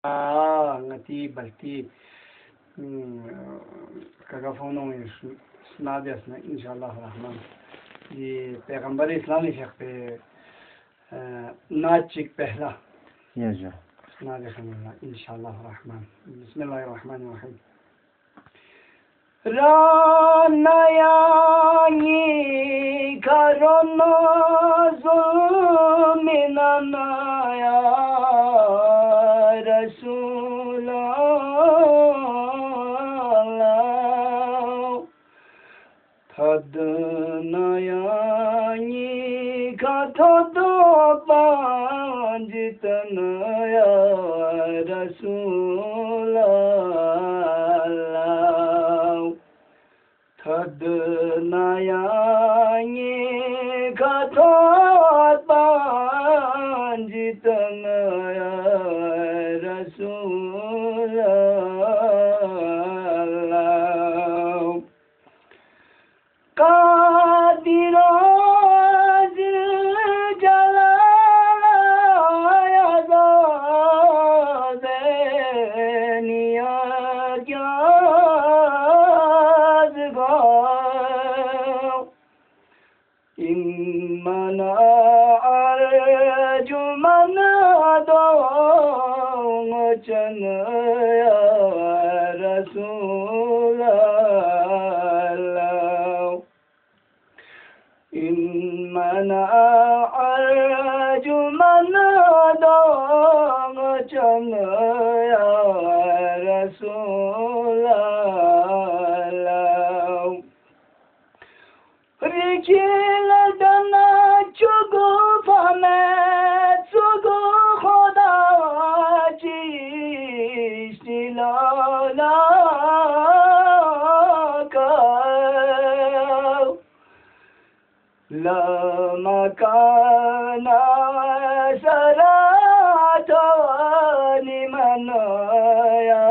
ngati balti kaga fono snabias na inshallah rahman ये पैगंबर इस्लामी शेख पे नाचिक पहला यजा नादिखना इंशाल्लाह रहमान बिस्मिल्लाहिर रहमानिर रहीम रानायानी करोनो जुमिनाया रसूलल्लाह थदनायानी कथोदो पांजितनया रसूलल्लाह थदनायानी कथोद पांजितनया रसूलल्लाह कादिरो इमना अर्जुमन दोचन रसूलल्लाह इमना अर्जुमन दोचन रसूलल्लाह रिचिल दना चुगु फमे चुगु खुदा चिस्तिलाला का लमा काना सरातो निमनया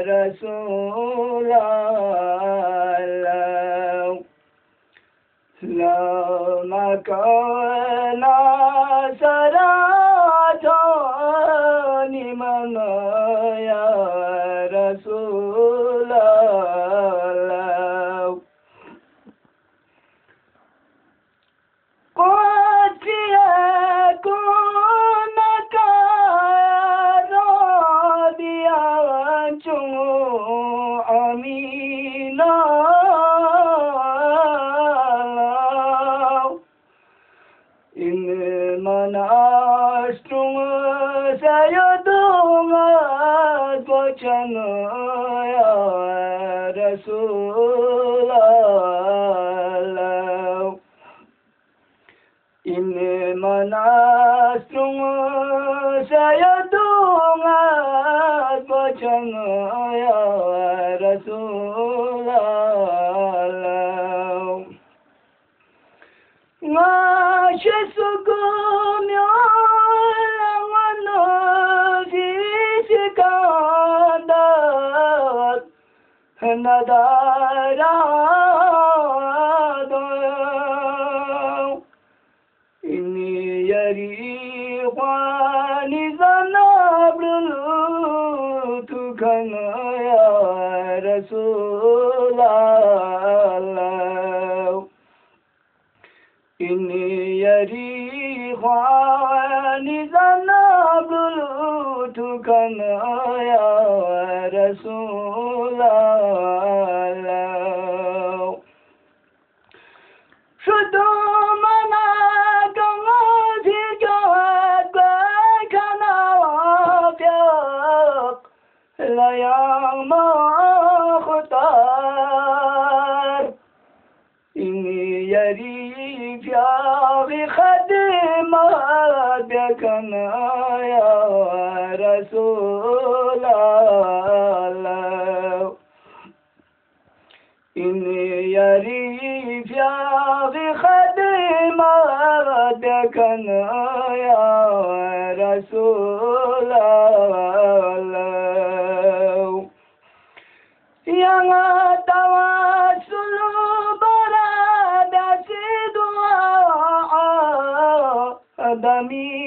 रसूलल्लाह लमा काना सरातो निमनया रसूलल्लाह कोचिया कोन का रो दिया चो अमीना इन मनास्ट्रुम सयदुमा गोचन या रसूलल्लाह इन मनास्ट्रुम सयदुमा गोचन या रसूलल्लाह Nashisukumyo langano visikandat nadarado ini yari khani zanabru tukana ya Rasulallah ini yari khani zanablu tukana ya Rasulallah shudumana kamazi jawad kana wafyak layang makhtar ini yari في خدمة بكنا يا رسول الله إني يري في خدمة بكنا يا رسول الله يا توسل برادة دعاء دمي